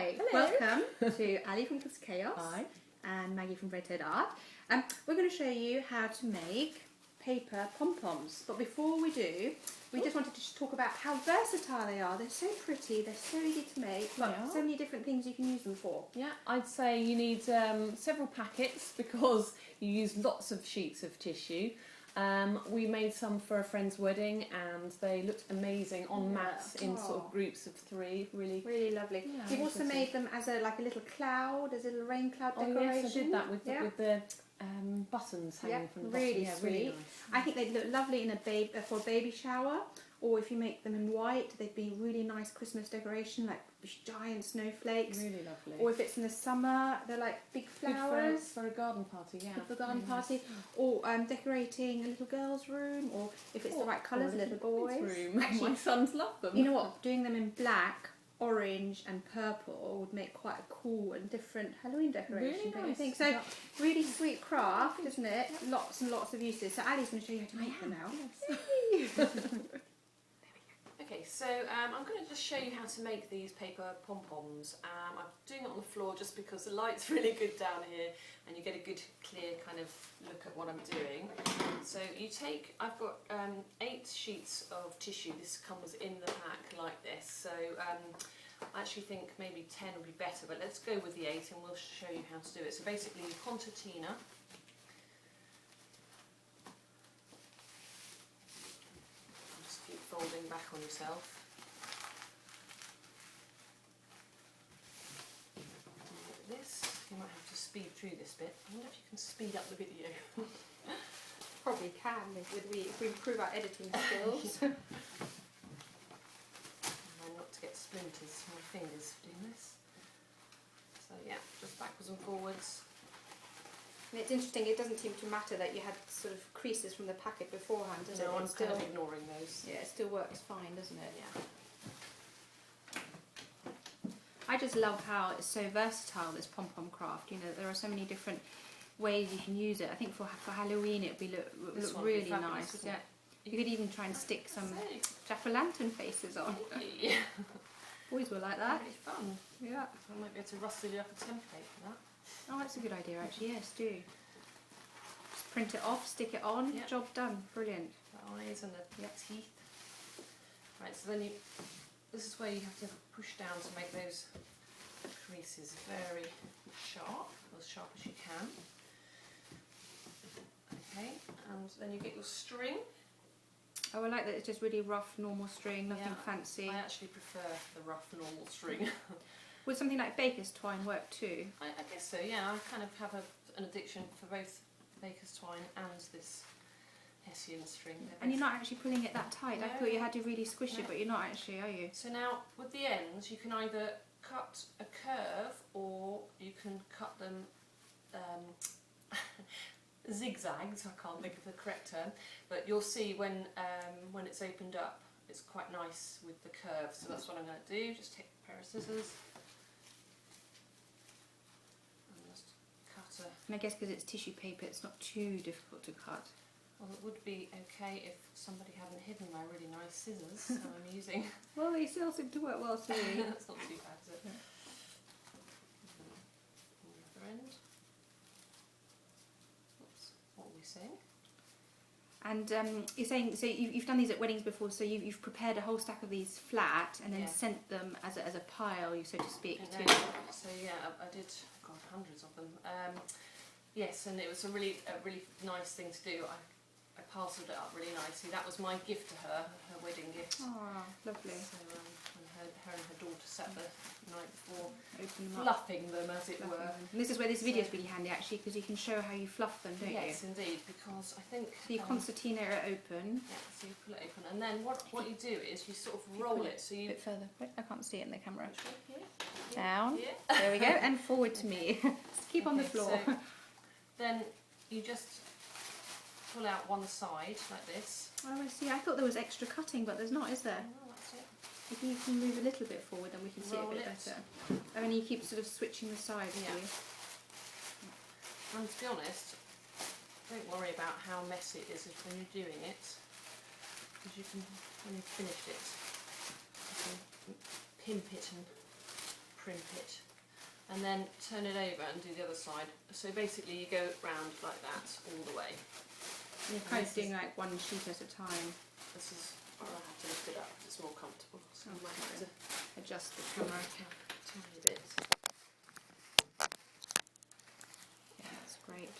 Hi, Hello. welcome to Ali from Kids Chaos. Hi. And Maggie from Red Toad Art. We're going to show you how to make paper pom-poms. But before we do, we just wanted to just talk about how versatile they are. They're so pretty, they're so easy to make, but so many different things you can use them for. Yeah, I'd say you need several packets because you use lots of sheets of tissue. We made some for a friend's wedding and they looked amazing on mats in sort of groups of 3. Really lovely. Yeah, You've also made them as a little cloud, as a little rain cloud Oh decoration. yes, I did that with the buttons hanging from the bottom. Really yeah, sweet. really nice. I think they'd look lovely in for a baby shower, or if you make them in white, they'd be really nice Christmas decoration, like giant snowflakes. Really lovely. Or if it's in the summer, they're like big flowers. For a garden party, yeah. For the garden party, or decorating a little girl's room, or if it's the right colours, a little boy's room. Actually, my sons love them. you know what? Doing them in black, orange, and purple would make quite a cool and different Halloween decoration. Really don't you nice. think? So, really sweet craft, isn't it? Lots and lots of uses. So, Ali's going to show you how to make them now. Okay, so I'm going to just show you how to make these paper pom-poms. I'm doing it on the floor just because the light's really good down here and you get a good clear kind of look at what I'm doing. So you take, I've got 8 sheets of tissue. This comes in the pack like this. So I actually think maybe 10 would be better, but let's go with the 8 and we'll show you how to do it. So basically concertina. Keep folding back on yourself. Like this, you might have to speed through this bit. I wonder if you can speed up the video. Probably can if we improve our editing skills. And not to get splinters from my fingers doing this. So yeah, just backwards and forwards. And it's interesting, it doesn't seem to matter that you had sort of creases from the packet beforehand, does it? No, I'm It's still, kind of ignoring those. yeah, it still works fine, doesn't it? Yeah. I just love how it's so versatile, this pom-pom craft. You know, there are so many different ways you can use it. I think for Halloween it'd be look really nice. Yeah. You could even try and stick some jack-o'-lantern faces on. Yeah. Boys will like that. That'd be fun. Yeah. I might be able to rustle you up a template for that. Oh, that's a good idea actually. Yes, do. Just print it off, stick it on. Yep. Job done. Brilliant. The eyes and the teeth. Right, so then this is where you have to push down to make those creases very sharp, as sharp as you can. Okay, and then you get your string. Oh, I like that it's just really rough, normal string, nothing fancy. I actually prefer the rough, normal string. Would something like baker's twine work too? I guess so, yeah. I kind of have an addiction for both baker's twine and this Hessian string. And you're not actually pulling it that tight. No. I thought you had to really squish it, but you're not actually, are you? So now, with the ends, you can either cut a curve or you can cut them zigzags. I can't think of the correct term, but you'll see when it's opened up, it's quite nice with the curve. So that's what I'm going to do. Just take a pair of scissors. And I guess because it's tissue paper, it's not too difficult to cut. Well, it would be okay if somebody hadn't hidden my really nice scissors that I'm using. Well, they still seem to work well to me. That's not too bad, is it? Yeah. The other end. Oops, what were we saying? And you're saying, so you've done these at weddings before, so you've prepared a whole stack of these flat and then sent them as a pile, so to speak. So yeah, I did, God, hundreds of them. Yes, and it was a really nice thing to do. I parcelled it up really nicely. That was my gift to her wedding gift. Oh, lovely. So and her and her daughter sat the night before Open fluffing them, as it were. And this is where this video is really handy actually, because you can show how you fluff them, don't you? Yes, indeed, because I think... So you concertina it open. Yeah, so you pull it open, and then what you do is you sort of roll it, so you... A bit further. Wait, I can't see it in the camera. Here, Down. here. There we go. And forward to me. Just keep on the floor. So then you just pull out one side like this. Oh, I see. I thought there was extra cutting, but there's not, is there? Oh, that's it. If you can move a little bit forward, then we can see it a Roll bit it. better. Oh, and you keep sort of switching the sides, do you? And to be honest, don't worry about how messy it is when you're doing it, because you can, when you've finished it, you can pimp it and crimp it, and then turn it over and do the other side. So basically you go round like that all the way. You're kind of doing like one sheet at a time. This is, I'll have to lift it up because it's more comfortable. So I might have to Adjust the camera. a tiny bit. Yeah, that's great.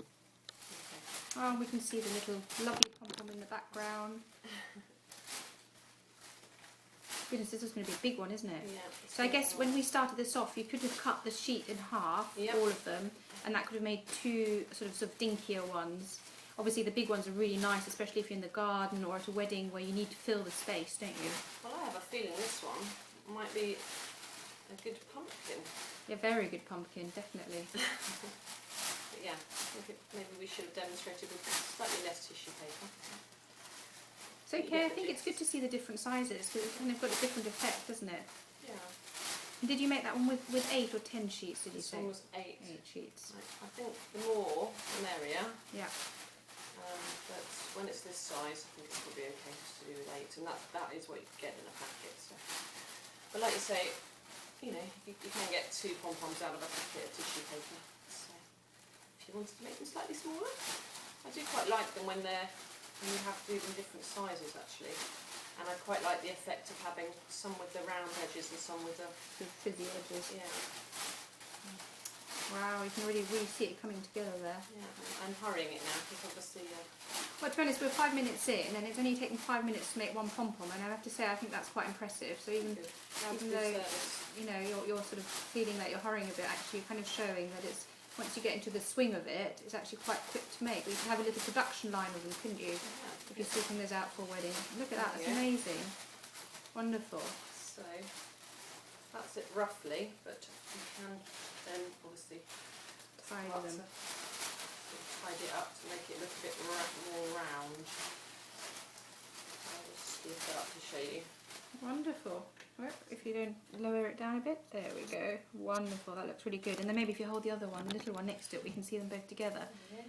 Okay. Oh, we can see the little lovely pom-pom in the background. Goodness, this is going to be a big one, isn't it? Yeah. So I guess when we started this off, you could have cut the sheet in half, Yep. all of them, and that could have made two sort of dinkier ones. Obviously the big ones are really nice, especially if you're in the garden or at a wedding where you need to fill the space, don't you? Well, I have a feeling this one might be a good pumpkin. Yeah, very good pumpkin, definitely. But yeah, I think maybe we should have demonstrated with slightly less tissue paper. It's okay, I think it's good to see the different sizes because it's kind of got a different effect, doesn't it? Yeah. And did you make that one with 8 or 10 sheets, did you This say? one was 8. 8 sheets. I think the more, the merrier. Yeah. But when it's this size, I think it's probably okay just to do with 8, and that is what you get in a packet. So. But like you say, you know, you can get 2 pom-poms out of a packet of tissue paper. So if you wanted to make them slightly smaller, I do quite like them when you have to do them different sizes actually. And I quite like the effect of having some with the round edges and some with the fizzy edges. yeah. Wow, you can really see it coming together there. Yeah, I'm hurrying it now because obviously. Well, to be honest, we're 5 minutes in, and it's only taken 5 minutes to make one pom-pom, and I have to say I think that's quite impressive. So even though you know you're sort of feeling that you're hurrying a bit, actually you're kind of showing that it's once you get into the swing of it, it's actually quite quick to make. You could have a little production line of them, couldn't you? Yeah. If you're sorting those out for a wedding. Look at that, that's Yeah. amazing. Wonderful. So that's it roughly, but you can then obviously Tidy start them. to tidy it up to make it look a bit more round. I'll just lift it up to show you. Wonderful. Well, if you don't lower it down a bit, there we go. Wonderful, that looks really good. And then maybe if you hold the other one, the little one next to it, we can see them both together. Yeah.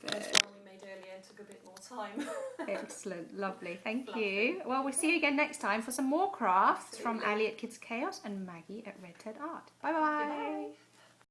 Good. This one we made earlier took a bit more time. Excellent, lovely, thank Lovely. you. Well, we'll see you again next time for some more crafts from Ali at Kids Chaos and Maggie at Red Ted Art. Bye bye. Bye.